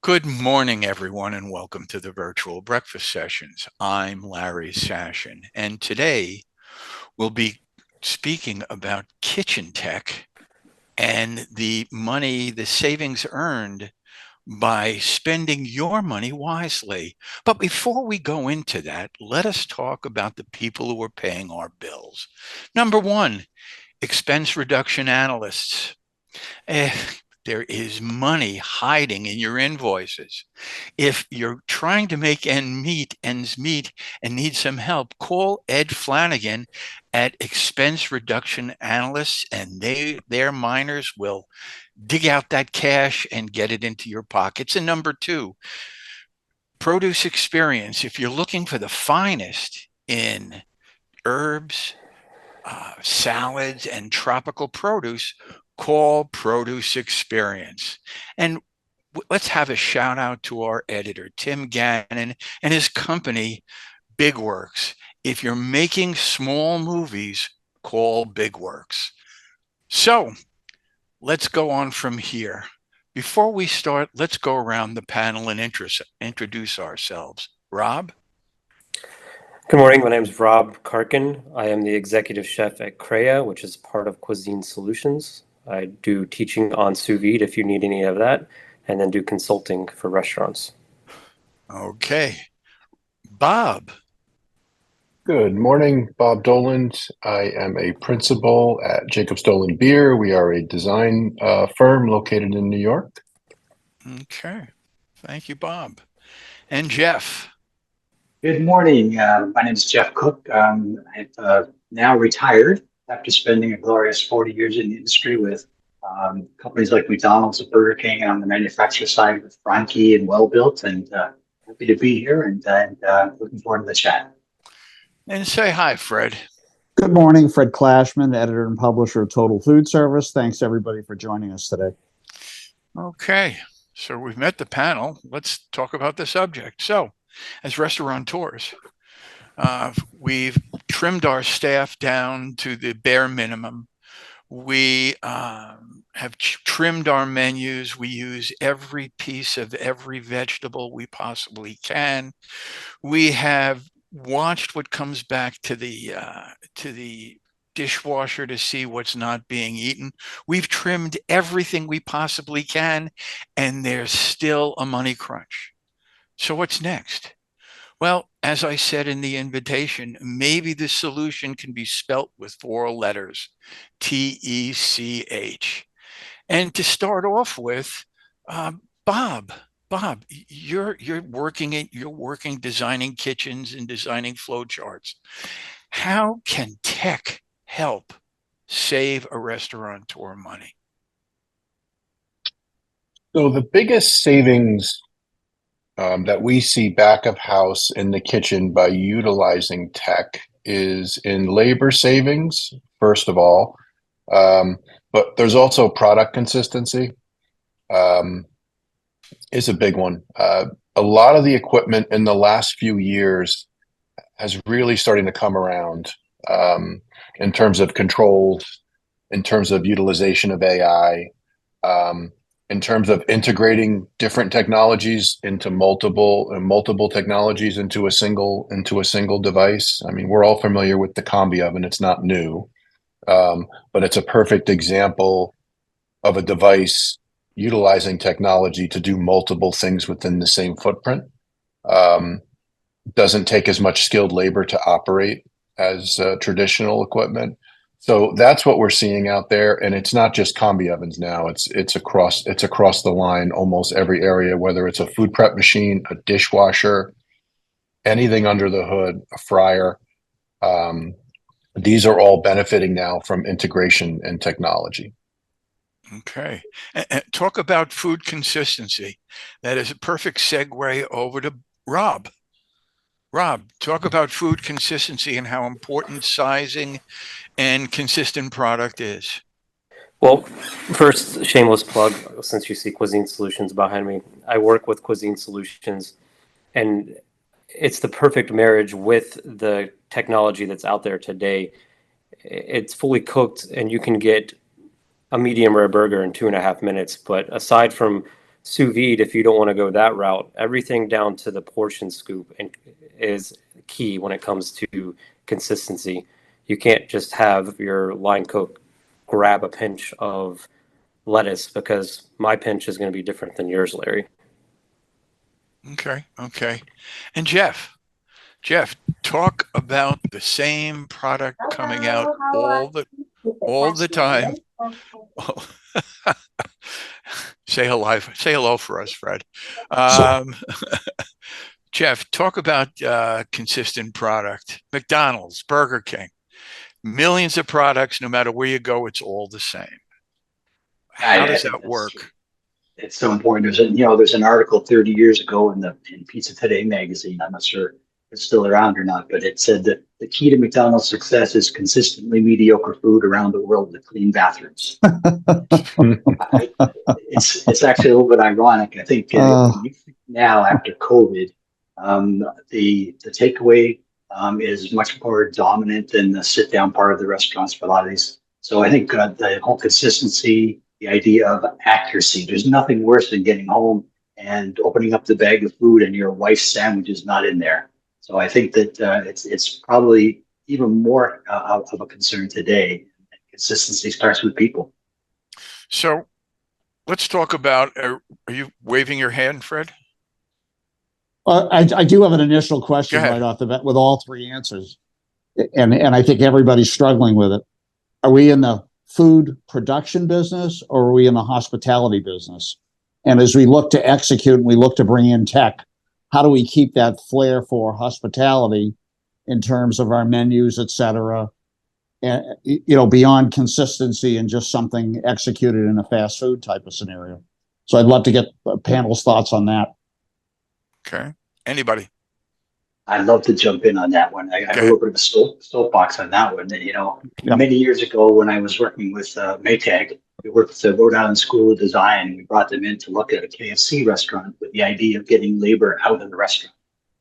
Good morning, everyone, and welcome to the virtual breakfast sessions. I'm Larry Sashin, and today we'll be speaking about kitchen tech and the savings earned by spending your money wisely. But before we go into that, let us talk about the people who are paying our bills. Number one, expense reduction analysts. Eh, there is money hiding in your invoices. If you're trying to make ends meet and need some help, call Ed Flanagan at Expense Reduction Analysts, and their miners will dig out that cash and get it into your pockets. And number two, produce experience. If you're looking for the finest in herbs, salads, and tropical produce, call Produce Experience. And let's have a shout out to our editor, Tim Gannon, and his company, Big Works. If you're making small movies, call Big Works. So let's go on from here. Before we start, let's go around the panel and introduce ourselves. Rob? Good morning. My name is Rob Karkin. I am the executive chef at Crea, which is part of Cuisine Solutions. I do teaching on sous vide if you need any of that, and then do consulting for restaurants. Okay. Bob? Good morning, Bob Doland. I am a principal at Jacobs Dolan Beer. We are a design firm located in New York. Okay. Thank you, Bob. And Jeff? Good morning. My name is Jeff Cook. I've now retired after spending a glorious 40 years in the industry with companies like McDonald's and Burger King on the manufacturer side with Franke and Well Built, and happy to be here and looking forward to the chat. And say hi, Fred. Good morning, Fred Clashman, editor and publisher of Total Foodservice. Thanks everybody for joining us today. Okay, so we've met the panel. Let's talk about the subject. So, as restaurateurs, we've trimmed our staff down to the bare minimum. We have trimmed our menus. We use every piece of every vegetable we possibly can. We have watched what comes back to the dishwasher to see what's not being eaten. We've trimmed everything we possibly can, and there's still a money crunch. So what's next? Well, as I said in the invitation, maybe the solution can be spelt with 4 letters, TECH. And to start off with, Bob, you're working designing kitchens and designing flow charts. How can tech help save a restaurateur money? So the biggest savings that we see back of house in the kitchen by utilizing tech is in labor savings, first of all, but there's also product consistency is a big one. A lot of the equipment in the last few years has really starting to come around in terms of controls, in terms of utilization of AI, in terms of integrating different technologies into multiple technologies into a single device. I mean, we're all familiar with the combi oven. It's not new, but it's a perfect example of a device utilizing technology to do multiple things within the same footprint. Doesn't take as much skilled labor to operate as traditional equipment. So that's what we're seeing out there, and it's not just combi ovens now. It's across the line, almost every area, whether it's a food prep machine, a dishwasher, anything under the hood, a fryer. These are all benefiting now from integration and technology. Okay. And talk about food consistency. That is a perfect segue over to Rob. Rob, talk about food consistency and how important sizing and consistent product is. Well, first, shameless plug, since you see Cuisine Solutions behind me. I work with Cuisine Solutions, and it's the perfect marriage with the technology that's out there today. It's fully cooked, and you can get a medium rare burger in 2.5 minutes. But aside from sous vide, if you don't want to go that route, everything down to the portion scoop and is key when it comes to consistency. You can't just have your line cook grab a pinch of lettuce, because my pinch is going to be different than yours, Larry. Okay. And Jeff, talk about the same product coming out all the time. Oh. Say hello for us, Fred. Jeff, talk about consistent product. McDonald's, Burger King, millions of products. No matter where you go, it's all the same. How does that work? It's so important. There's an article 30 years ago in Pizza Today magazine. I'm not sure if it's still around or not, but it said that the key to McDonald's success is consistently mediocre food around the world with clean bathrooms. It's actually a little bit ironic. I think now after COVID, the takeaway is much more dominant than the sit down part of the restaurants for a lot of these. So I think the whole consistency, the idea of accuracy. There's nothing worse than getting home and opening up the bag of food and your wife's sandwich is not in there. So I think that it's probably even more of a concern today. Consistency starts with people. So let's talk about, are you waving your hand, Fred? I do have an initial question right off the bat with all three answers. And I think everybody's struggling with it. Are we in the food production business or are we in the hospitality business? And as we look to execute and we look to bring in tech, how do we keep that flair for hospitality in terms of our menus, et cetera, and, beyond consistency and just something executed in a fast food type of scenario? So I'd love to get the panel's thoughts on that. Okay. Anybody? I'd love to jump in on that one. I have a little bit of a soapbox on that one. Many years ago when I was working with Maytag, we worked with the Rhode Island School of Design. We brought them in to look at a KFC restaurant with the idea of getting labor out of the restaurant.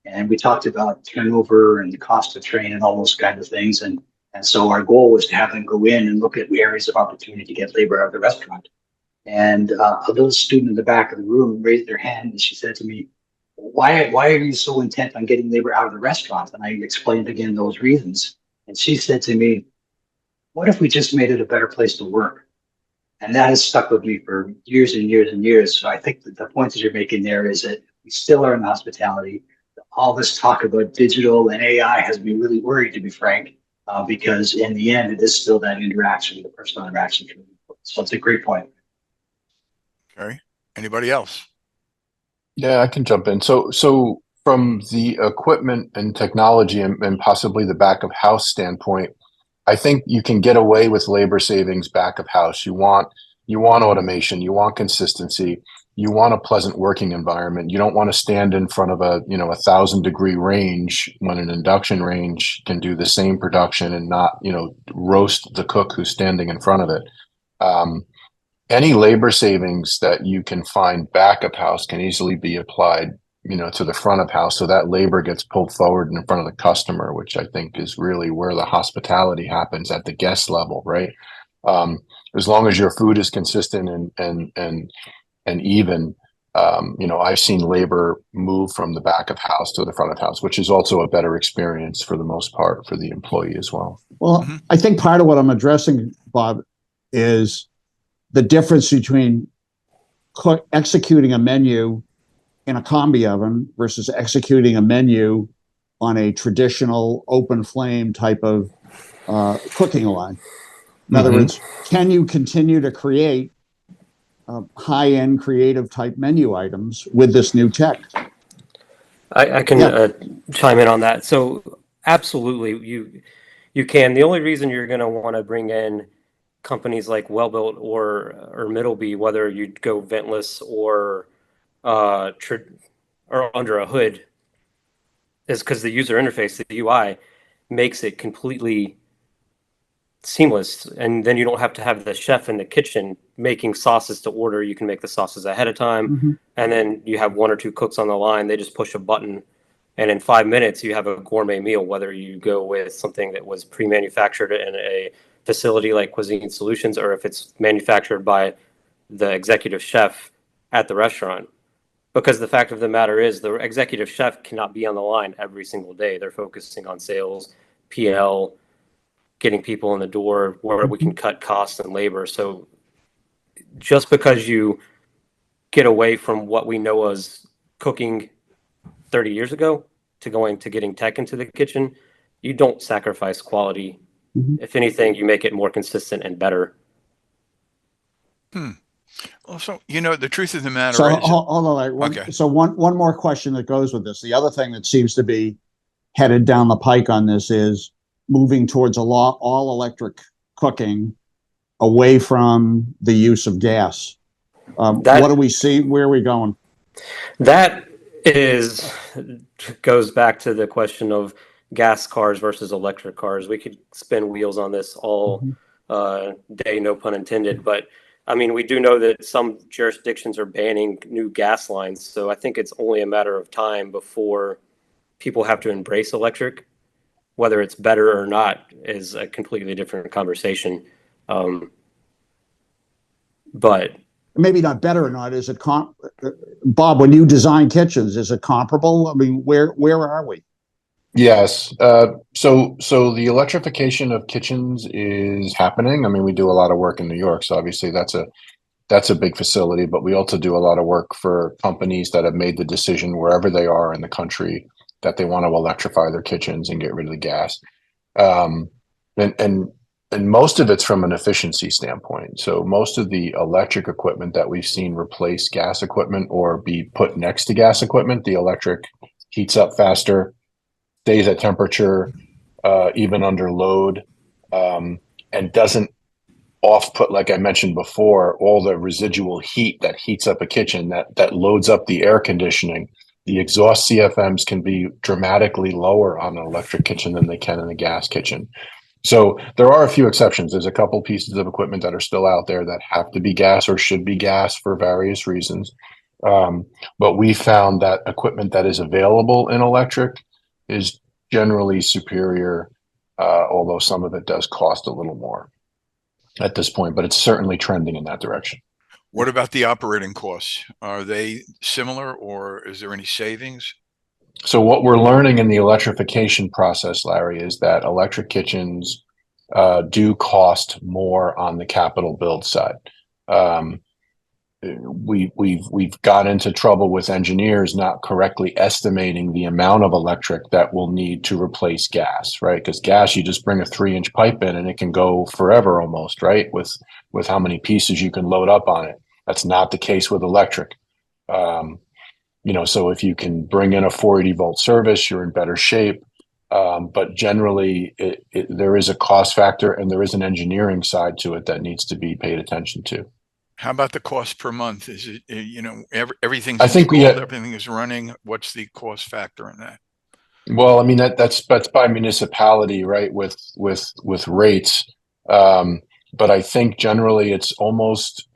And we talked about turnover and the cost to train and all those kinds of things. And so our goal was to have them go in and look at areas of opportunity to get labor out of the restaurant. And a little student in the back of the room raised their hand and she said to me, why are you so intent on getting labor out of the restaurant? And I explained again those reasons. And she said to me, what if we just made it a better place to work? And that has stuck with me for years and years and years. So I think that the point that you're making there is that we still are in hospitality. All this talk about digital and AI has me really worried, to be frank, because in the end, it is still that interaction, the personal interaction. So it's a great point. Okay. Anybody else? Yeah, I can jump in. So from the equipment and technology and possibly the back of house standpoint, I think you can get away with labor savings back of house. You want automation, you want consistency, you want a pleasant working environment. You don't want to stand in front of a 1,000-degree range when an induction range can do the same production and not, roast the cook who's standing in front of it. Any labor savings that you can find back of house can easily be applied, to the front of house. So that labor gets pulled forward in front of the customer, which I think is really where the hospitality happens at the guest level, right? As long as your food is consistent and even, I've seen labor move from the back of house to the front of house, which is also a better experience for the most part for the employee as well. Well, I think part of what I'm addressing, Bob, is the difference between executing a menu in a combi oven versus executing a menu on a traditional open flame type of cooking line. In other words, can you continue to create high-end creative type menu items with this new tech? I can chime in on that. So absolutely, you can. The only reason you're going to want to bring in companies like Wellbuilt or Middleby, whether you go ventless or under a hood, is because the user interface, the UI, makes it completely seamless, and then you don't have to have the chef in the kitchen making sauces to order. You can make the sauces ahead of time, and then you have one or two cooks on the line. They just push a button, and in 5 minutes you have a gourmet meal, whether you go with something that was pre-manufactured in a facility like Cuisine Solutions, or if it's manufactured by the executive chef at the restaurant. Because the fact of the matter is, the executive chef cannot be on the line every single day. They're focusing on sales, PL, getting people in the door where we can cut costs and labor. So just because you get away from what we know as cooking 30 years ago to going to getting tech into the kitchen, you don't sacrifice quality. If anything, you make it more consistent and better. Also, the truth of the matter So is, hold on. okay. So one more question that goes with this. The other thing that seems to be headed down the pike on this is moving towards all electric cooking, away from the use of gas. What do we see? Where are we going? That goes back to the question of gas cars versus electric cars. We could spin wheels on this all day, no pun intended. But I mean, we do know that some jurisdictions are banning new gas lines. So I think it's only a matter of time before people have to embrace electric. Whether it's better or not is a completely different conversation. But maybe not better or not. Is it Bob? When you design kitchens, is it comparable? I mean, where are we? Yes. So the electrification of kitchens is happening. I mean, we do a lot of work in New York, so obviously that's a big facility, but we also do a lot of work for companies that have made the decision wherever they are in the country that they want to electrify their kitchens and get rid of the gas. And most of it's from an efficiency standpoint. So most of the electric equipment that we've seen replace gas equipment or be put next to gas equipment, the electric heats up faster, stays at temperature, even under load, and doesn't off-put, like I mentioned before, all the residual heat that heats up a kitchen, that loads up the air conditioning. The exhaust CFMs can be dramatically lower on an electric kitchen than they can in a gas kitchen. So there are a few exceptions. There's a couple pieces of equipment that are still out there that have to be gas or should be gas for various reasons. But we found that equipment that is available in electric is generally superior, although some of it does cost a little more at this point, but it's certainly trending in that direction. What about the operating costs? Are they similar, or is there any savings? So what we're learning in the electrification process, Larry, is that electric kitchens do cost more on the capital build side. We've got into trouble with engineers not correctly estimating the amount of electric that we'll need to replace gas, right? Because gas, you just bring a 3-inch pipe in and it can go forever almost, right? With how many pieces you can load up on it. That's not the case with electric. So if you can bring in a 480 volt service, you're in better shape. But generally, there is a cost factor and there is an engineering side to it that needs to be paid attention to. How about the cost per month? Is it, everything's I think installed, everything is running? What's the cost factor in that? Well, I mean, that's by municipality, right? With rates. But I think generally it's almost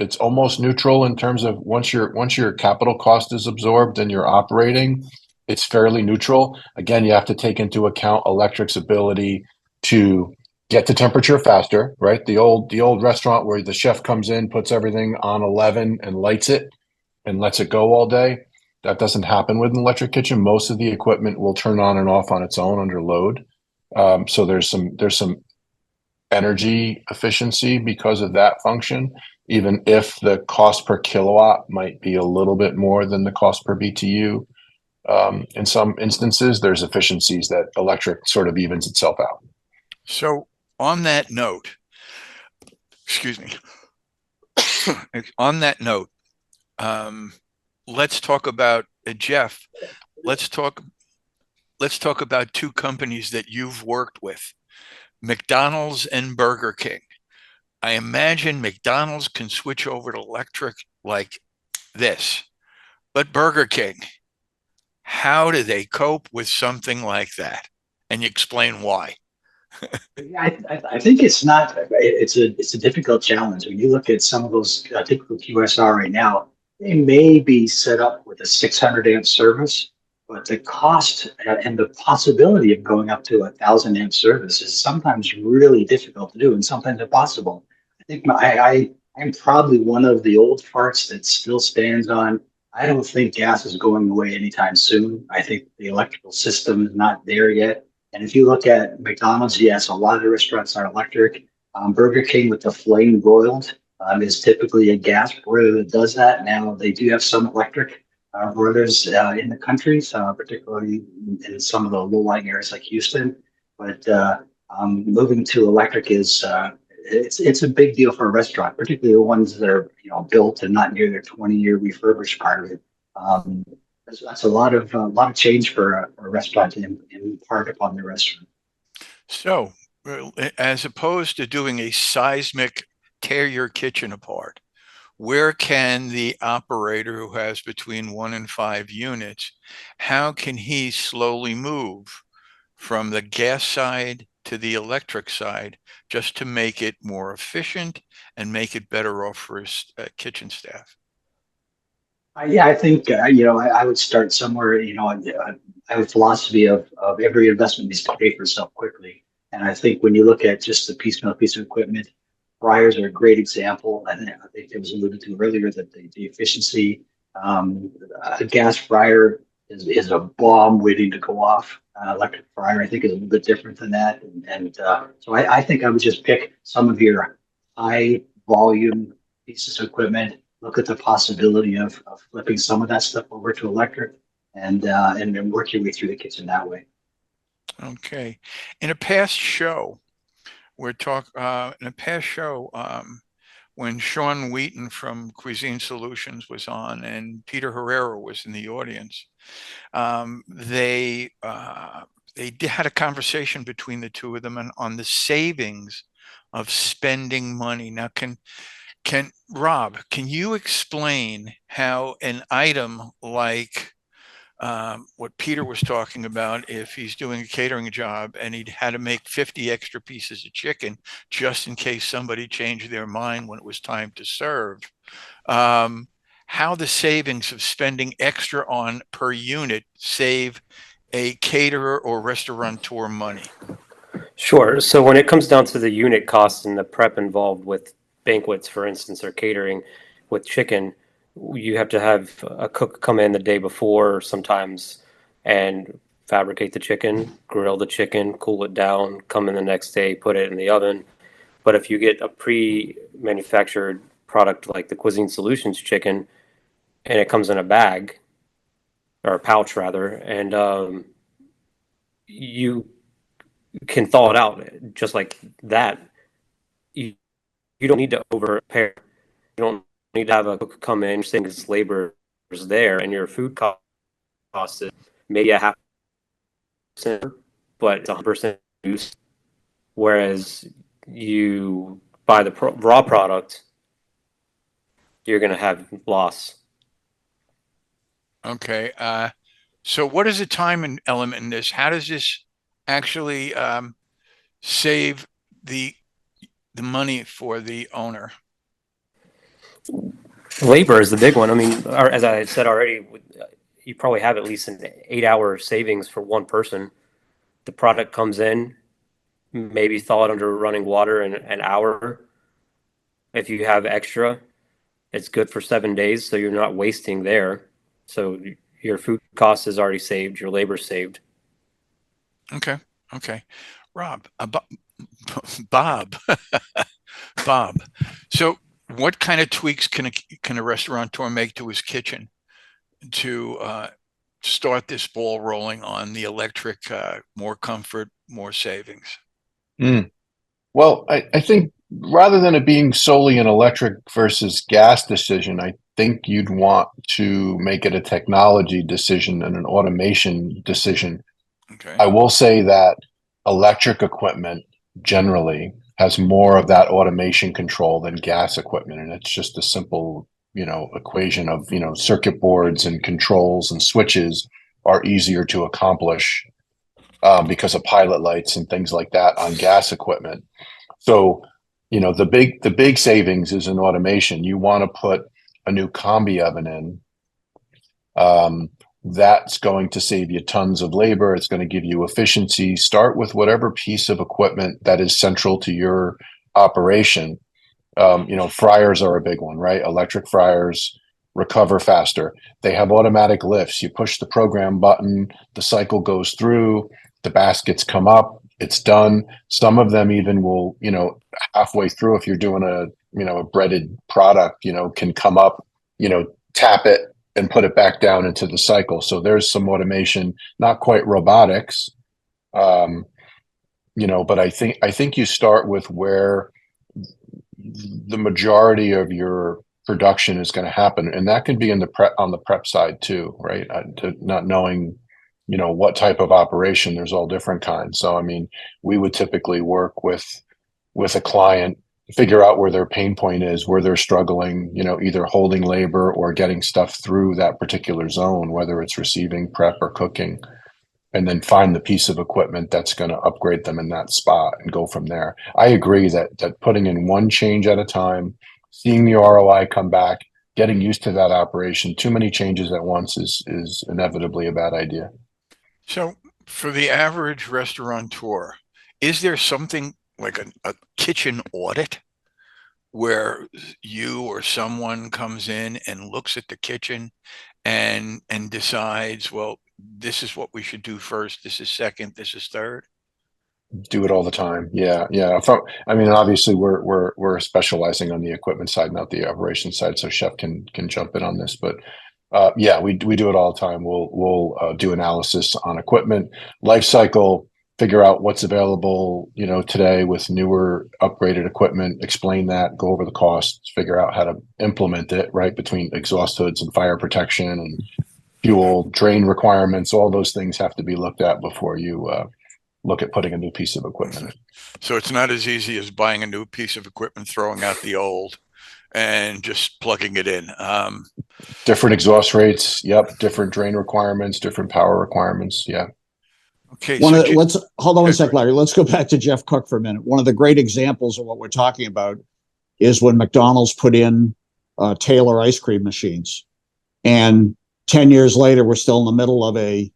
neutral in terms of once your capital cost is absorbed and you're operating, it's fairly neutral. Again, you have to take into account electric's ability to get to temperature faster, right? The old restaurant where the chef comes in, puts everything on 11 and lights it and lets it go all day. That doesn't happen with an electric kitchen. Most of the equipment will turn on and off on its own under load. So there's some energy efficiency because of that function, even if the cost per kilowatt might be a little bit more than the cost per BTU. In some instances, there's efficiencies that electric sort of evens itself out. So on that note, excuse me, on that note, let's talk about Jeff. Let's talk about two companies that you've worked with, McDonald's and Burger King. I imagine McDonald's can switch over to electric like this, but Burger King, how do they cope with something like that? And you explain why. I think it's not. It's a difficult challenge. When you look at some of those typical QSR right now, they may be set up with a 600 amp service, but the cost and the possibility of going up to 1,000 amp service is sometimes really difficult to do and sometimes impossible. I think I I'm probably one of the old farts that still stands on. I don't think gas is going away anytime soon. I think the electrical system is not there yet. And if you look at McDonald's, yes, a lot of the restaurants are electric. Burger King with the flame broiled is typically a gas broiler that does that. Now they do have some electric broilers in the countries, particularly in some of the low-lying areas like Houston. But moving to electric is it's a big deal for a restaurant, particularly the ones that are built and not near their 20-year refurbished part of it. Um, that's a lot of change for a restaurant to impart upon the restaurant. So, as opposed to doing a seismic tear your kitchen apart, where can the operator who has between 1 and 5 units, how can he slowly move from the gas side to the electric side just to make it more efficient and make it better off for his kitchen staff? Yeah, I think I would start somewhere. I have a philosophy of every investment needs to pay for itself quickly, and I think when you look at just the piecemeal piece of equipment, fryers are a great example. And I think it was alluded to earlier that the efficiency, a gas fryer is a bomb waiting to go off. Electric fryer, I think, is a little bit different than that, so I think I would just pick some of your high volume pieces of equipment, look at the possibility of flipping some of that stuff over to electric, and then work your way through the kitchen that way. Okay. In a past show, in a past show, when Sean Wheaton from Cuisine Solutions was on and Peter Herrera was in the audience, they had a conversation between the two of them on the savings of spending money. Now, Rob, can you explain how an item like what Peter was talking about, if he's doing a catering job and he'd had to make 50 extra pieces of chicken just in case somebody changed their mind when it was time to serve, how the savings of spending extra on per unit save a caterer or restaurateur money? Sure. So when it comes down to the unit cost and the prep involved with banquets, for instance, or catering with chicken, you have to have a cook come in the day before sometimes and fabricate the chicken, grill the chicken, cool it down, come in the next day, put it in the oven. But if you get a pre-manufactured product like the Cuisine Solutions chicken and it comes in a bag or a pouch rather, and you can thaw it out just like that. You don't need to over prepare. You don't need to have a cook come in saying his labor is there and your food cost is maybe a half percent, but it's 100% use. Whereas you buy the raw product, you're going to have loss. Okay. So what is the time element in this? How does this actually save the money for the owner? Labor is the big one. I mean, as I said already, you probably have at least an 8-hour savings for one person. The product comes in, maybe thaw it under running water in an hour. If you have extra, it's good for 7 days, so you're not wasting there. So your food cost is already saved, your labor saved. Okay. Rob, Bob, Bob. So what kind of tweaks can a restaurateur make to his kitchen to start this ball rolling on the electric, more comfort, more savings? Well, I think rather than it being solely an electric versus gas decision, I think you'd want to make it a technology decision and an automation decision. Okay. I will say that electric equipment generally has more of that automation control than gas equipment. And it's just a simple, equation of, circuit boards and controls and switches are easier to accomplish because of pilot lights and things like that on gas equipment. So, the big savings is in automation. You want to put a new combi oven in. That's going to save you tons of labor. It's going to give you efficiency. Start with whatever piece of equipment that is central to your operation Fryers are a big one, right? Electric fryers recover faster. They have automatic lifts. You push the program button, the cycle goes through, the baskets come up, it's done. Some of them even will, halfway through, if you're doing a breaded product, can come up, tap it and put it back down into the cycle. So there's some automation, not quite robotics, but I think you start with where the majority of your production is going to happen, and that can be on the prep side too, right? Not knowing, what type of operation. There's all different kinds. So I mean, we would typically work with a client, figure out where their pain point is, where they're struggling, either holding labor or getting stuff through that particular zone, whether it's receiving, prep, or cooking, and then find the piece of equipment that's going to upgrade them in that spot and go from there. I agree that putting in one change at a time, seeing the ROI come back, getting used to that operation, too many changes at once is inevitably a bad idea. So for the average restaurateur, is there something like a kitchen audit where you or someone comes in and looks at the kitchen and decides, well, this is what we should do first, this is second, this is third? Do it all the time. Yeah. Obviously we're specializing on the equipment side, not the operation side. So Chef can jump in on this, but we do it all the time. We'll do analysis on equipment life cycle, figure out what's available, today with newer upgraded equipment, explain that, go over the costs, figure out how to implement it, right? Between exhaust hoods and fire protection and fuel drain requirements, all those things have to be looked at before you look at putting a new piece of equipment. So it's not as easy as buying a new piece of equipment, throwing out the old and just plugging it in. Different exhaust rates. Yep. Different drain requirements, different power requirements. Yeah. Okay. Let's hold on one sec, Larry. Let's go back to Jeff Cook for a minute. One of the great examples of what we're talking about is when McDonald's put in Taylor ice cream machines, and 10 years later, we're still in the middle of a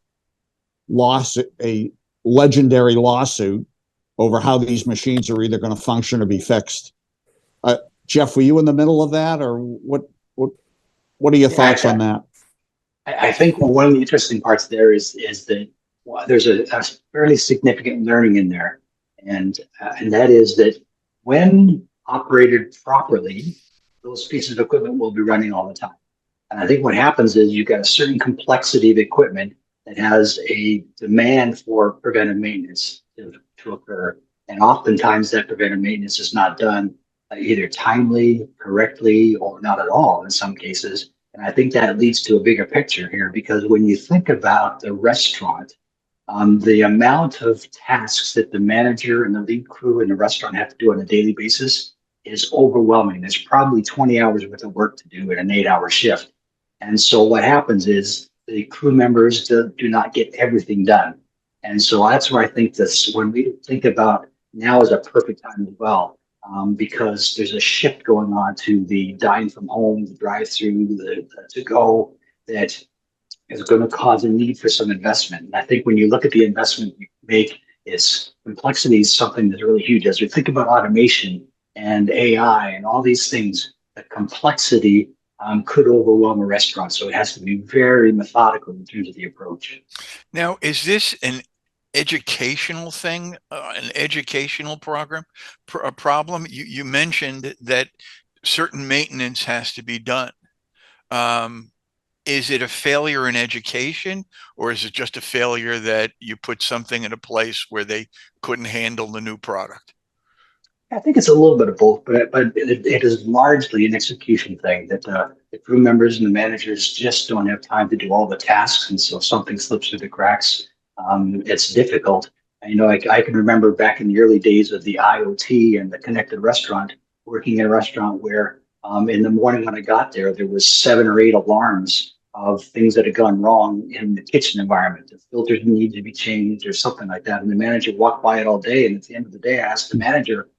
legendary lawsuit over how these machines are either going to function or be fixed. Jeff, were you in the middle of that, or what are your thoughts on that? I think one of the interesting parts there is that there's a fairly significant learning in there, and that is that when operated properly, those pieces of equipment will be running all the time. And I think what happens is you've got a certain complexity of equipment that has a demand for preventive maintenance to occur, and oftentimes that preventive maintenance is not done either timely, correctly, or not at all in some cases. And I think that leads to a bigger picture here, because when you think about the restaurant, the amount of tasks that the manager and the lead crew in the restaurant have to do on a daily basis is overwhelming. There's probably 20 hours worth of work to do in an 8-hour shift. And so what happens is the crew members do not get everything done. And so that's where I think when we think about now is a perfect time as well, because there's a shift going on to the dine from home, the drive-through, the to-go, that is going to cause a need for some investment. And I think when you look at the investment you make, complexity is something that's really huge. As we think about automation and AI and all these things, the complexity could overwhelm a restaurant. So it has to be very methodical in terms of the approach. Now, is this an educational thing, an educational problem? You mentioned that certain maintenance has to be done. Is it a failure in education, or is it just a failure that you put something in a place where they couldn't handle the new product? I think it's a little bit of both, but it is largely an execution thing that the crew members and the managers just don't have time to do all the tasks. And so if something slips through the cracks, it's difficult. And, I can remember back in the early days of the IoT and the connected restaurant, working in a restaurant where in the morning when I got there, there was 7 or 8 alarms of things that had gone wrong in the kitchen environment. The filters needed to be changed or something like that. And the manager walked by it all day. And at the end of the day, I asked the manager,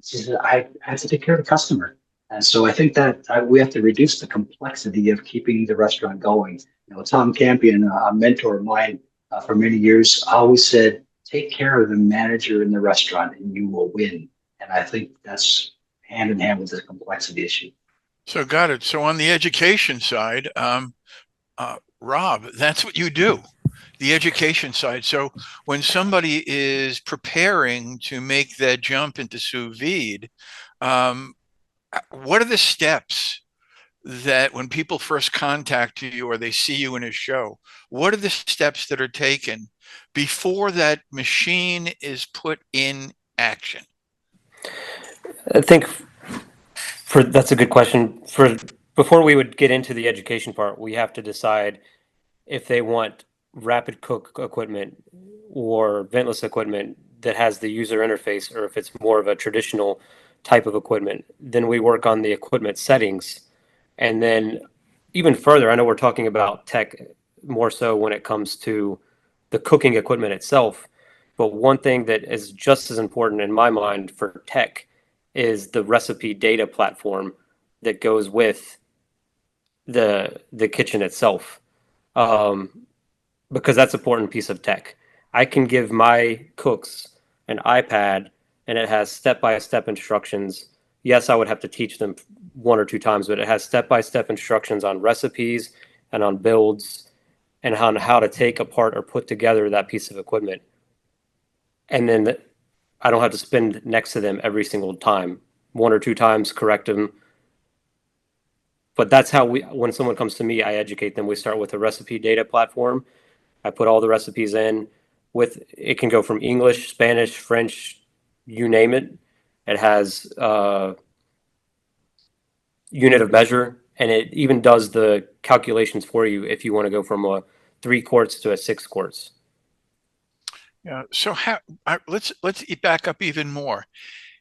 she said, I had to take care of the customer. And so I think that we have to reduce the complexity of keeping the restaurant going. Tom Campion, a mentor of mine for many years, always said, take care of the manager in the restaurant and you will win. And I think that's hand in hand with the complexity issue. So got it. So on the education side, Rob, that's what you do, the education side. So when somebody is preparing to make that jump into sous vide, what are the steps that when people first contact you or they see you in a show, what are the steps that are taken before that machine is put in action? I think that's a good question. Before we would get into the education part, we have to decide if they want rapid cook equipment or ventless equipment that has the user interface, or if it's more of a traditional type of equipment. Then we work on the equipment settings. And then even further, I know we're talking about tech more so when it comes to the cooking equipment itself. But one thing that is just as important in my mind for tech is the recipe data platform that goes with the kitchen itself, because that's an important piece of tech. I can give my cooks an iPad and it has step-by-step instructions. Yes, I would have to teach them one or two times, but it has step-by-step instructions on recipes and on builds and on how to take apart or put together that piece of equipment. And then I don't have to spend next to them every single time, one or two times, correct them. But that's how when someone comes to me, I educate them. We start with a recipe data platform. I put all the recipes in it can go from English, Spanish, French, you name it. It has unit of measure, and it even does the calculations for you if you want to go from a 3 quarts to a 6 quarts. Yeah. So let's back up even more.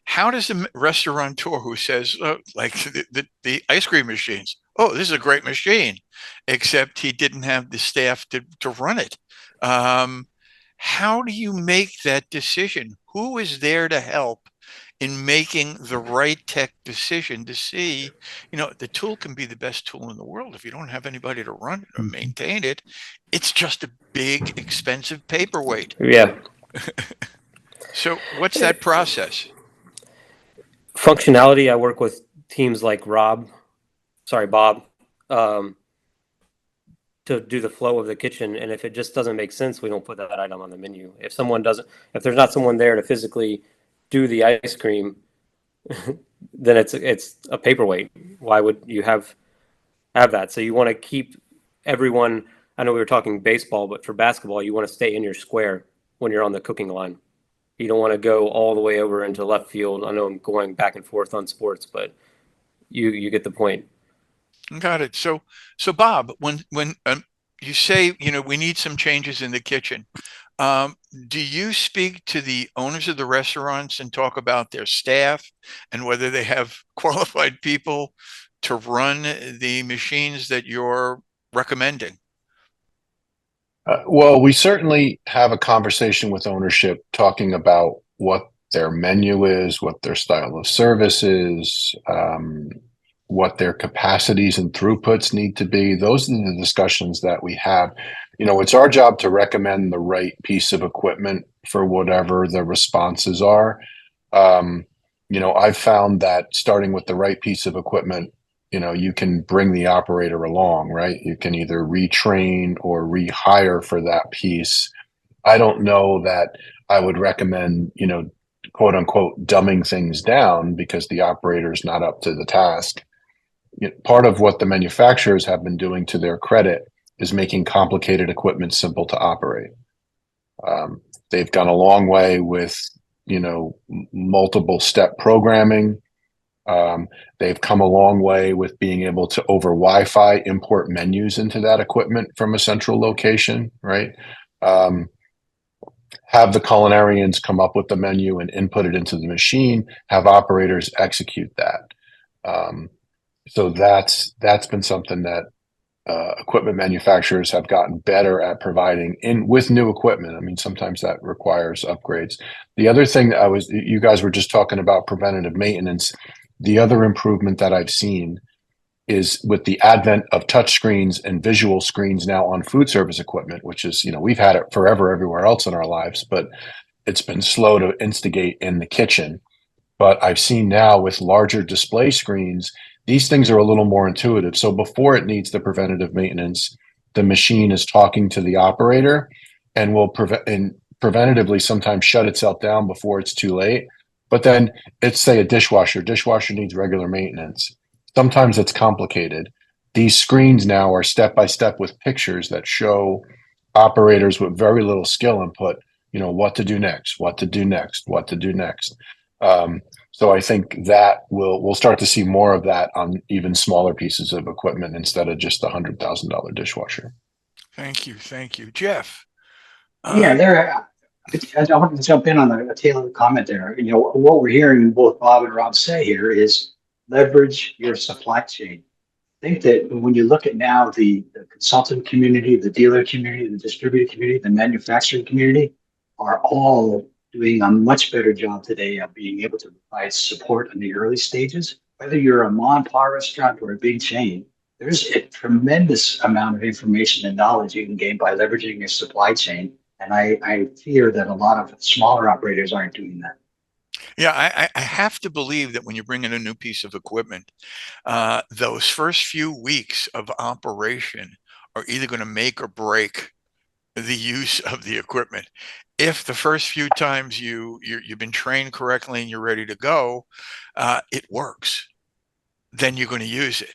How does the restaurateur who says, like the ice cream machines, oh, this is a great machine, except he didn't have the staff to run it. How do you make that decision? Who is there to help in making the right tech decision to see, the tool can be the best tool in the world. If you don't have anybody to run it or maintain it, it's just a big, expensive paperweight. Yeah. So what's that process? Functionality, I work with teams like Bob, to do the flow of the kitchen. And if it just doesn't make sense, we don't put that item on the menu. If there's not someone there to physically do the ice cream, then it's a paperweight. Why would you have that? So you want to keep everyone. I know we were talking baseball, but for basketball, you want to stay in your square when you're on the cooking line. You don't want to go all the way over into left field. I know I'm going back and forth on sports, but you get the point. Got it. So Bob, when you say, we need some changes in the kitchen, do you speak to the owners of the restaurants and talk about their staff and whether they have qualified people to run the machines that you're recommending? Well, we certainly have a conversation with ownership talking about what their menu is, what their style of service is, what their capacities and throughputs need to be. Those are the discussions that we have. It's our job to recommend the right piece of equipment for whatever the responses are. I've found that starting with the right piece of equipment, you can bring the operator along, right? You can either retrain or rehire for that piece. I don't know that I would recommend, quote unquote, dumbing things down because the operator is not up to the task. Part of what the manufacturers have been doing, to their credit, is making complicated equipment simple to operate. They've gone a long way with, multiple step programming. They've come a long way with being able to, over Wi-Fi, import menus into that equipment from a central location, right? Have the culinarians come up with the menu and input it into the machine, have operators execute that. So that's been something that equipment manufacturers have gotten better at providing with new equipment. I mean, sometimes that requires upgrades. The other thing that you guys were just talking about preventative maintenance. The other improvement that I've seen is with the advent of touch screens and visual screens now on food service equipment, which is, we've had it forever everywhere else in our lives, but it's been slow to instigate in the kitchen. But I've seen now with larger display screens, these things are a little more intuitive. So before it needs the preventative maintenance, the machine is talking to the operator and will preventatively sometimes shut itself down before it's too late. But then it's, say, a dishwasher needs regular maintenance. Sometimes it's complicated. These screens now are step by step with pictures that show operators with very little skill input, what to do next, what to do next, what to do next. So I think that we'll start to see more of that on even smaller pieces of equipment instead of just the $100,000 dishwasher. Thank you, Jeff. Yeah, I wanted to jump in on a tailored comment there. What we're hearing both Bob and Rob say here is leverage your supply chain. I think that when you look at now the consultant community, the dealer community, the distributor community, the manufacturing community are all doing a much better job today of being able to provide support in the early stages. Whether you're a mom and pop restaurant or a big chain, there's a tremendous amount of information and knowledge you can gain by leveraging your supply chain. And I fear that a lot of smaller operators aren't doing that. Yeah, I have to believe that when you bring in a new piece of equipment, those first few weeks of operation are either going to make or break the use of the equipment. If the first few times you've been trained correctly and you're ready to go, it works, then you're going to use it.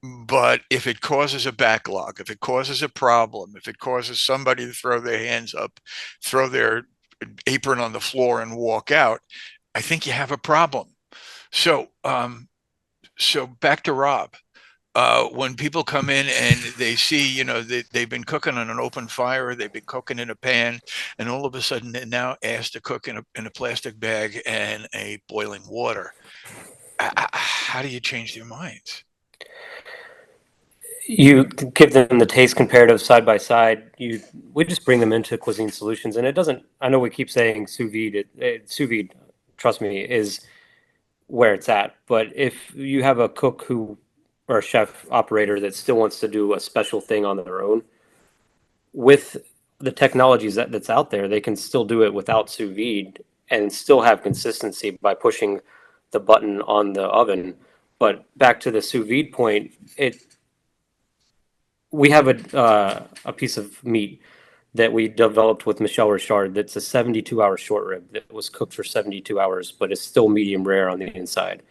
But if it causes a backlog, if it causes a problem, if it causes somebody to throw their hands up, throw their apron on the floor and walk out, I think you have a problem. So, so back to Rob. When people come in and they see, they've been cooking on an open fire, they've been cooking in a pan, and all of a sudden they're now asked to cook in a plastic bag and a boiling water. How do you change their minds? You give them the taste comparative side by side. We just bring them into Cuisine Solutions, and it doesn't. I know we keep saying sous vide. Sous vide, trust me, is where it's at. But if you have a cook or a chef operator that still wants to do a special thing on their own, with the technologies that's out there, they can still do it without sous vide and still have consistency by pushing the button on the oven. But back to the sous vide point, we have a piece of meat that we developed with Michel Richard that's a 72-hour short rib that was cooked for 72 hours, but it's still medium rare on the inside.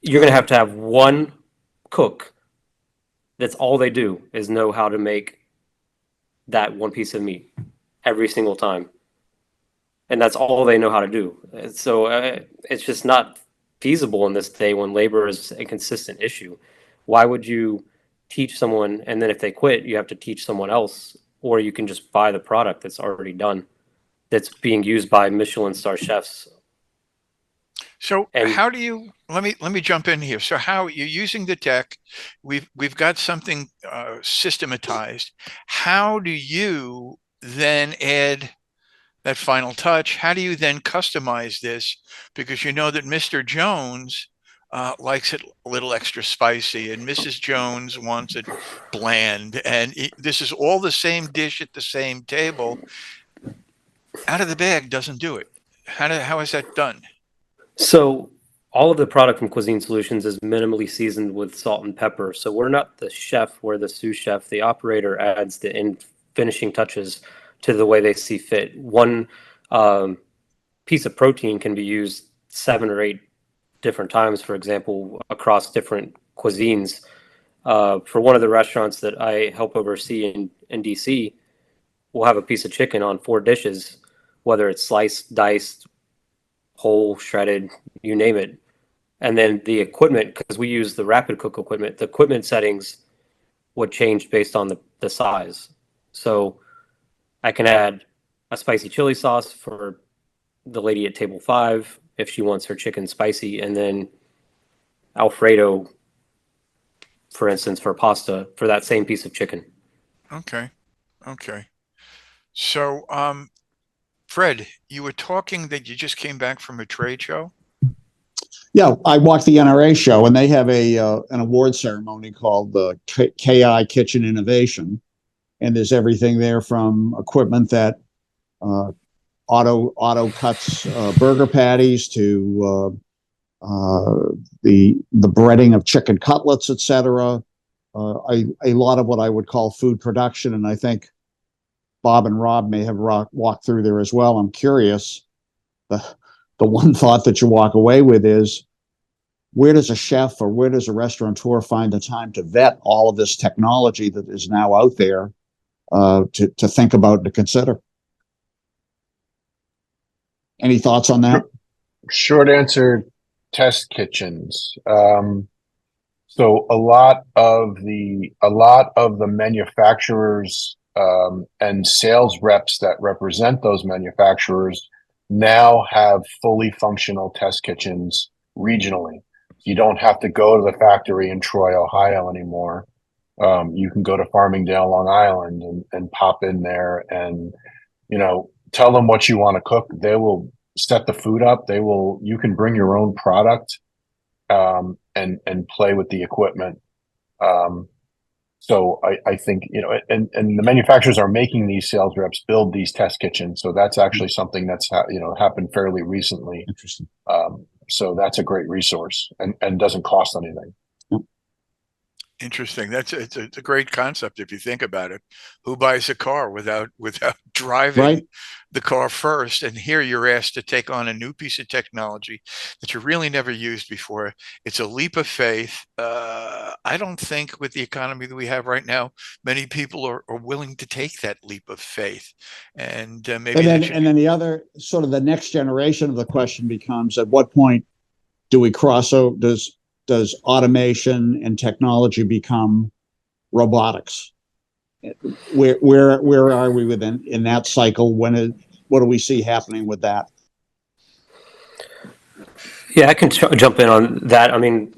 You're going to have one cook that's all they do is know how to make that one piece of meat every single time. And that's all they know how to do. So it's just not feasible in this day when labor is a consistent issue. Why would you teach someone, and then if they quit, you have to teach someone else, or you can just buy the product that's already done, that's being used by Michelin star chefs. So how do you, let me jump in here. So how you're using the tech, we've got something systematized. How do you then add that final touch? How do you then customize this? Because you know that Mr. Jones likes it a little extra spicy, and Mrs. Jones wants it bland. And this is all the same dish at the same table. Out of the bag doesn't do it. How is that done? So all of the product from Cuisine Solutions is minimally seasoned with salt and pepper. So we're not the chef, we're the sous chef. The operator adds the finishing touches to the way they see fit. One piece of protein can be used 7 or 8 different times, for example, across different cuisines. For one of the restaurants that I help oversee in DC, we'll have a piece of chicken on 4 dishes, whether it's sliced, diced, whole, shredded, you name it. And then the equipment, because we use the rapid cook equipment, the equipment settings would change based on the size. So I can add a spicy chili sauce for the lady at table 5 if she wants her chicken spicy, and then Alfredo, for instance, for pasta for that same piece of chicken. Okay. So, Fred, you were talking that you just came back from a trade show? Yeah, I walked the NRA show, and they have an award ceremony called the KI Kitchen Innovation, and there's everything there from equipment that auto cuts burger patties to the breading of chicken cutlets, etc. A lot of what I would call food production, and I think Bob and Rob may have walked through there as well. I'm curious. The one thought that you walk away with is, where does a chef or where does a restaurateur find the time to vet all of this technology that is now out there to think about and to consider? Any thoughts on that? Short answer, test kitchens. So a lot of the manufacturers and sales reps that represent those manufacturers now have fully functional test kitchens regionally. You don't have to go to the factory in Troy, Ohio anymore. You can go to Farmingdale, Long Island, and pop in there and, tell them what you want to cook. They will set the food up. You can bring your own product and play with the equipment. So I think, and the manufacturers are making these sales reps build these test kitchens. So that's actually something that's, happened fairly recently. Interesting. So that's a great resource and doesn't cost anything. Interesting. It's a great concept if you think about it. Who buys a car without driving the car first? And here you're asked to take on a new piece of technology that you really never used before. It's a leap of faith. I don't think with the economy that we have right now, many people are willing to take that leap of faith. And maybe and then the other sort of the next generation of the question becomes, at what point do we cross over? Does automation and technology become robotics? Where are we within in that cycle? What do we see happening with that? Yeah, I can jump in on that. I mean,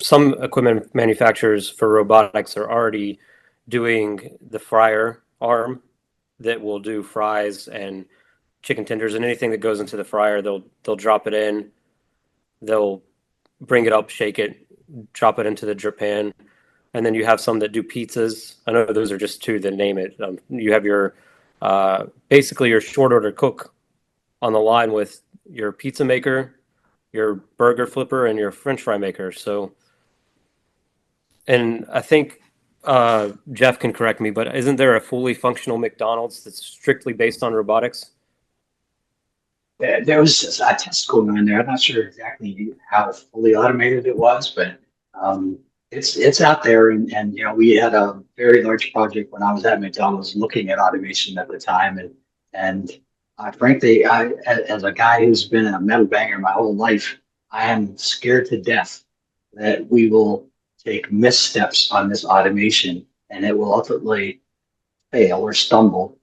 some equipment manufacturers for robotics are already doing the fryer arm that will do fries and chicken tenders, and anything that goes into the fryer, they'll drop it in, they'll bring it up, shake it, drop it into the drip pan. And then you have some that do pizzas. I know those are just two that name it. You have your basically your short order cook on the line with your pizza maker, your burger flipper, and your French fry maker. So, and I think Jeff can correct me, but isn't there a fully functional McDonald's that's strictly based on robotics? There was a test going on there. I'm not sure exactly how fully automated it was, but it's out there. And we had a very large project when I was at McDonald's looking at automation at the time. And frankly, as a guy who's been a metal banger my whole life, I am scared to death that we will take missteps on this automation and it will ultimately fail or stumble.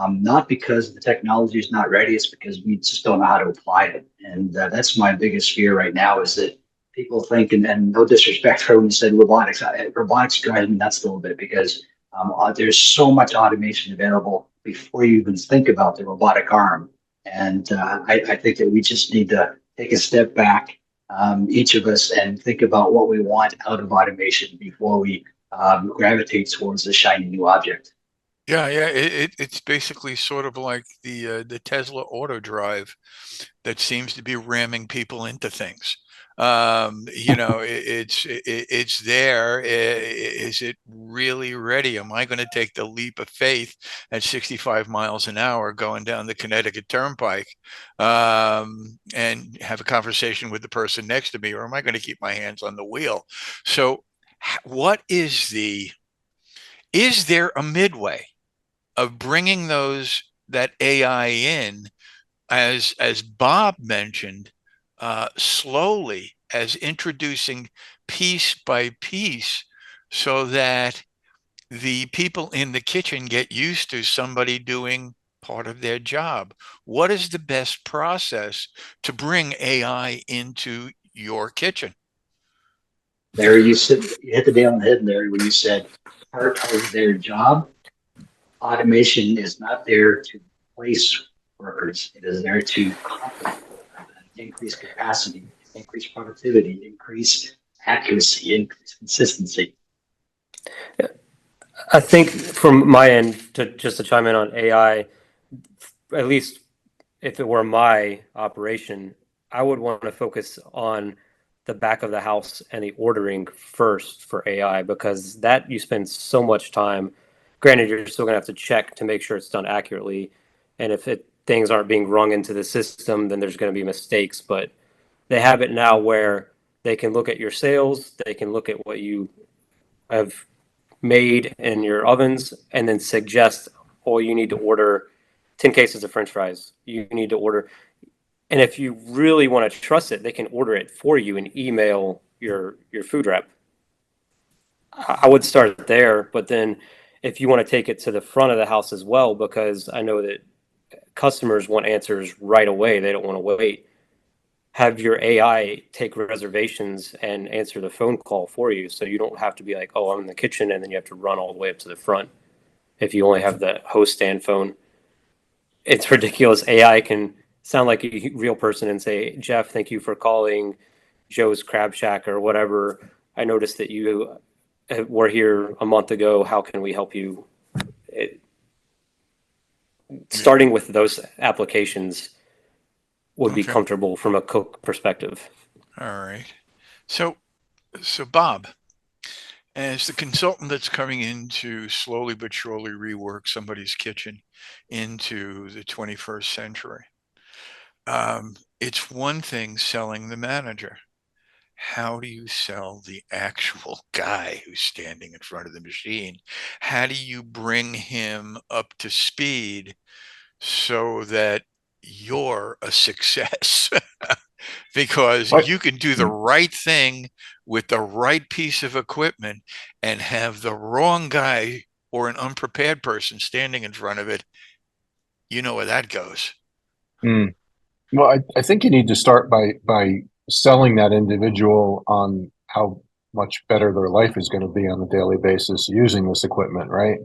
Not because the technology is not ready, it's because we just don't know how to apply it. And that's my biggest fear right now is that people think, and no disrespect for when you said robotics, robotics drives me nuts a little bit because there's so much automation available before you even think about the robotic arm. And I think that we just need to take a step back, each of us, and think about what we want out of automation before we gravitate towards the shiny new object. Yeah, it's basically sort of like the Tesla auto drive that seems to be ramming people into things. It's there. Is it really ready? Am I going to take the leap of faith at 65 miles an hour going down the Connecticut Turnpike and have a conversation with the person next to me, or am I going to keep my hands on the wheel? So, is there a midway of bringing that AI in, as Bob mentioned, slowly, as introducing piece by piece, so that the people in the kitchen get used to somebody doing part of their job? What is the best process to bring AI into your kitchen? There you hit the nail on the head, Larry, when you said part of their job. Automation is not there to replace workers. It is there to complement, increase capacity, increase productivity, increase accuracy, increase consistency. I think from my end, just to chime in on AI, at least if it were my operation, I would want to focus on the back of the house and the ordering first for AI, because that you spend so much time. Granted, you're still gonna have to check to make sure it's done accurately, and if things aren't being rung into the system, then there's going to be mistakes. But they have it now where they can look at your sales, they can look at what you have made in your ovens, and then suggest, oh, you need to order 10 cases of French fries. You need to order. And if you really want to trust it, they can order it for you and email your food rep. I would start there, but then if you want to take it to the front of the house as well, because I know that customers want answers right away. They don't want to wait. Have your AI take reservations and answer the phone call for you, so you don't have to be like, oh, I'm in the kitchen, and then you have to run all the way up to the front if you only have the host stand phone. It's ridiculous. AI can sound like a real person and say, Jeff, thank you for calling Joe's Crab Shack or whatever. I noticed that you were here a month ago. How can we help you? Starting with those applications would be comfortable from a cook perspective. All right. So Bob, as the consultant that's coming in to slowly but surely rework somebody's kitchen into the 21st century, it's one thing selling the manager. How do you sell the actual guy who's standing in front of the machine? How do you bring him up to speed so that you're a success? Because you can do the right thing with the right piece of equipment and have the wrong guy or an unprepared person standing in front of it. You know where that goes. Well, I think you need to start by selling that individual on how much better their life is going to be on a daily basis using this equipment, right?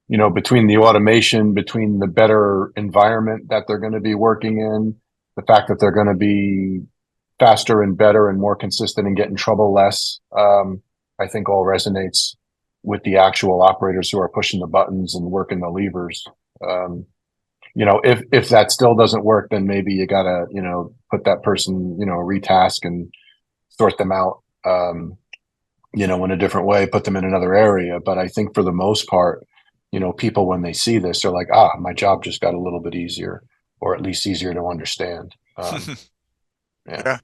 Between the automation, between the better environment that they're going to be working in, the fact that they're going to be faster and better and more consistent and get in trouble less, I think all resonates with the actual operators who are pushing the buttons and working the levers. If that still doesn't work, then maybe you gotta, put that person, retask and sort them out, in a different way, put them in another area. But I think for the most part, people, when they see this, they're like, my job just got a little bit easier, or at least easier to understand. Yeah.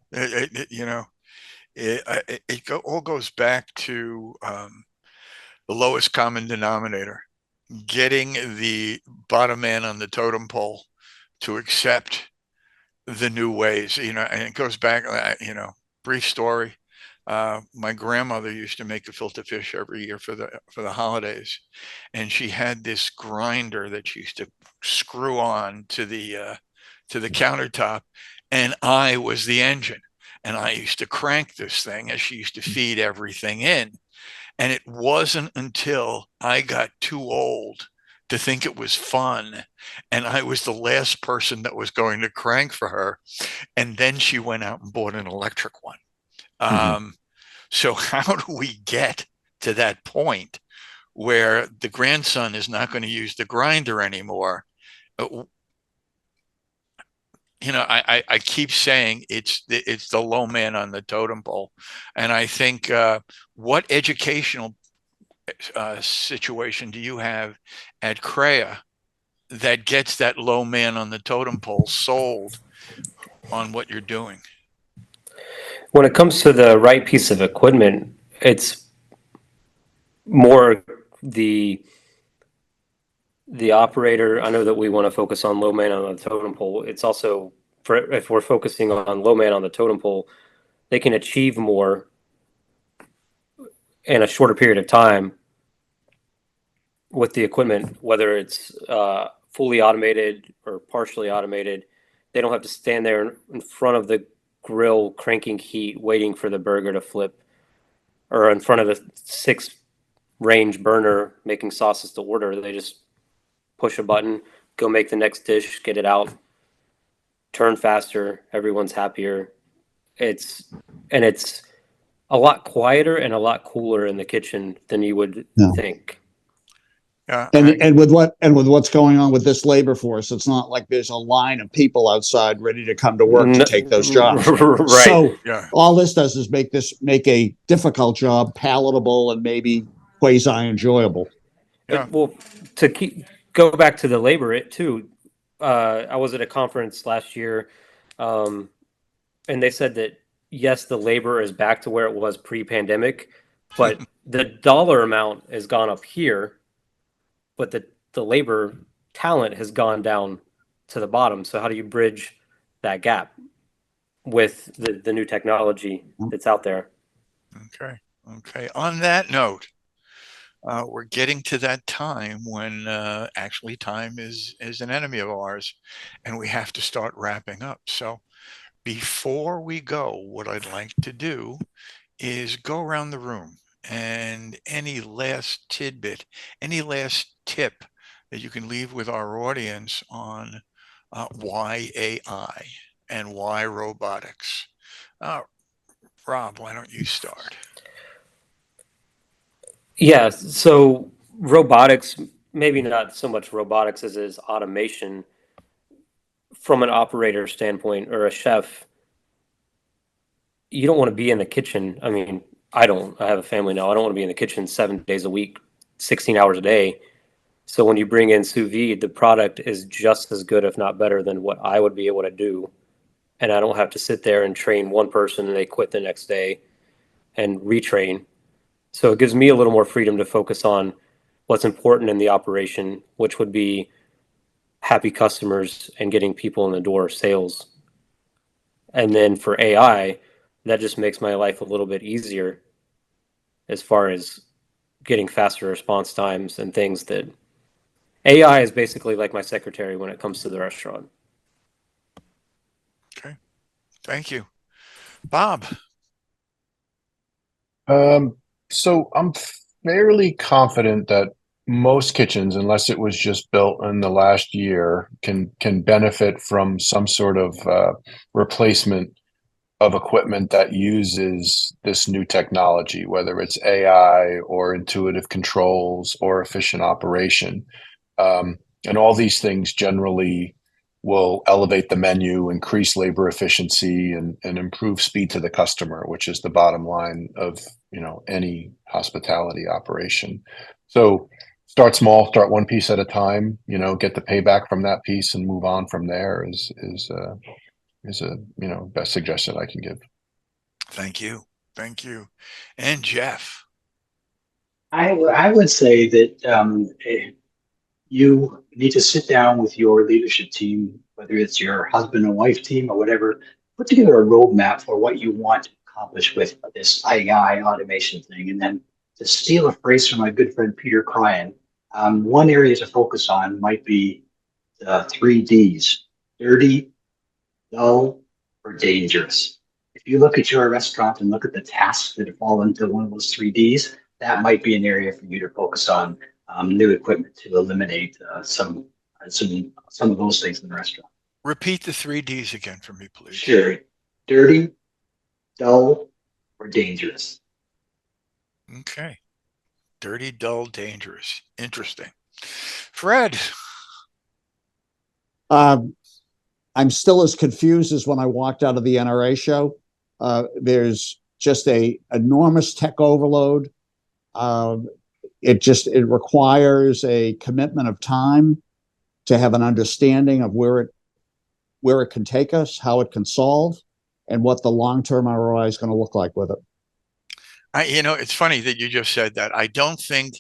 It all goes back to the lowest common denominator, getting the bottom man on the totem pole to accept the new ways, and it goes back, brief story. My grandmother used to make gefilte fish every year for the holidays, and she had this grinder that she used to screw on to the countertop, and I was the engine, and I used to crank this thing as she used to feed everything in. And it wasn't until I got too old to think it was fun, and I was the last person that was going to crank for her, and then she went out and bought an electric one. So how do we get to that point where the grandson is not going to use the grinder anymore? I keep saying it's the low man on the totem pole, and I think what educational situation do you have at CREA that gets that low man on the totem pole sold on what you're doing? When it comes to the right piece of equipment, it's more the operator. I know that we want to focus on low man on the totem pole. It's also, if we're focusing on low man on the totem pole, they can achieve more in a shorter period of time with the equipment, whether it's fully automated or partially automated. They don't have to stand there in front of the grill cranking heat waiting for the burger to flip, or in front of the 6-range burner making sauces to order. They just push a button, go make the next dish, get it out, turn faster, everyone's happier. It's a lot quieter and a lot cooler in the kitchen than you would think. And with what's going on with this labor force, it's not like there's a line of people outside ready to come to work to take those jobs. Right. So all this does is make a difficult job palatable and maybe quasi enjoyable. Well, go back to the labor too. I was at a conference last year, and they said that yes, the labor is back to where it was pre-pandemic, but the dollar amount has gone up here, but the labor talent has gone down to the bottom. So how do you bridge that gap with the new technology that's out there? Okay. On that note, we're getting to that time when actually time is an enemy of ours, and we have to start wrapping up. So before we go, what I'd like to do is go around the room, and any last tidbit, any last tip that you can leave with our audience on why AI and why robotics. Rob, why don't you start? Yeah, so robotics, maybe not so much robotics as is automation from an operator standpoint or a chef. You don't want to be in the kitchen. I mean, I don't. I have a family now. I don't want to be in the kitchen 7 days a week, 16 hours a day. So when you bring in sous vide, the product is just as good, if not better, than what I would be able to do. And I don't have to sit there and train one person and they quit the next day and retrain. So it gives me a little more freedom to focus on what's important in the operation, which would be happy customers and getting people in the door, sales. And then for AI, that just makes my life a little bit easier as far as getting faster response times and things that AI is basically like my secretary when it comes to the restaurant. Okay. Thank you. Bob. So I'm fairly confident that most kitchens, unless it was just built in the last year, can benefit from some sort of replacement of equipment that uses this new technology, whether it's AI or intuitive controls or efficient operation. And all these things generally will elevate the menu, increase labor efficiency, and improve speed to the customer, which is the bottom line of any hospitality operation. So start small, start one piece at a time. Get the payback from that piece and move on from there is a best suggestion I can give. Thank you. And Jeff. I would say that you need to sit down with your leadership team, whether it's your husband and wife team or whatever, put together a roadmap for what you want to accomplish with this AI automation thing. And then to steal a phrase from my good friend Peter Cryan, one area to focus on might be the 3 Ds: dirty, dull, or dangerous. If you look at your restaurant and look at the tasks that fall into one of those 3 Ds, that might be an area for you to focus on new equipment to eliminate some of those things in the restaurant. Repeat the 3 Ds again for me, please. Sure. Dirty, dull, or dangerous. Okay. Dirty, dull, dangerous. Interesting. Fred. I'm still as confused as when I walked out of the NRA show. There's just a enormous tech overload. It requires a commitment of time to have an understanding of where it can take us, how it can solve, and what the long-term ROI is going to look like with it. It's funny that you just said that. I don't think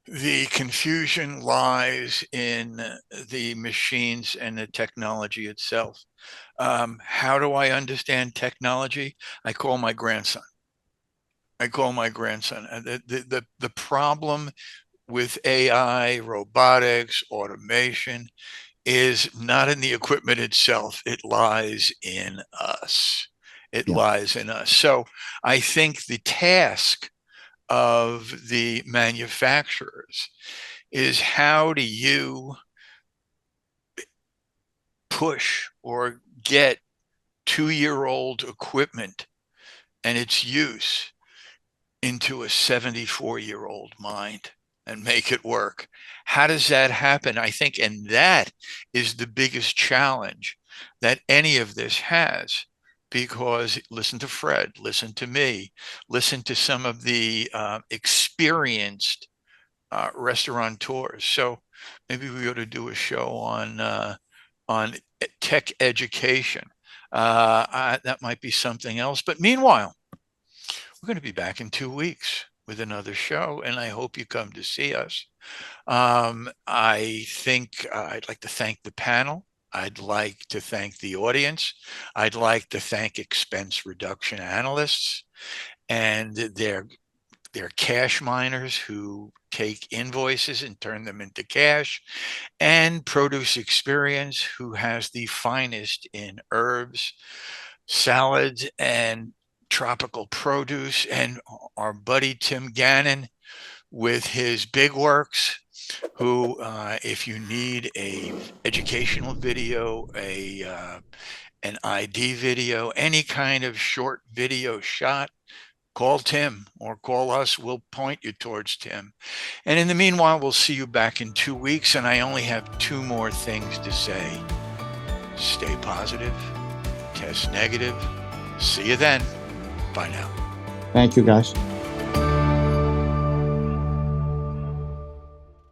the confusion lies in the machines and the technology itself. How do I understand technology? I call my grandson. The problem with AI, robotics, automation is not in the equipment itself. It lies in us. So I think the task of the manufacturers is, how do you push or get 2-year-old equipment and its use into a 74-year-old mind? and make it work. How does that happen? I think, and that is the biggest challenge that any of this has, because listen to Fred, listen to me, listen to some of the experienced restaurateurs. So maybe we ought to do a show on tech education. That might be something else. But meanwhile, we're going to be back in 2 weeks with another show, and I hope you come to see us. I think I'd like to thank the panel. I'd like to thank the audience. I'd like to thank expense reduction analysts and their cash miners who take invoices and turn them into cash, and Produce Experience, who has the finest in herbs, salads, and tropical produce, and our buddy Tim Gannon with his Big Works, who, if you need a educational video, an ID video, any kind of short video shot, call Tim or call us. We'll point you towards Tim. And in the meanwhile, we'll see you back in 2 weeks. And I only have 2 more things to say. Stay positive, test negative. See you then. Bye now. Thank you, guys.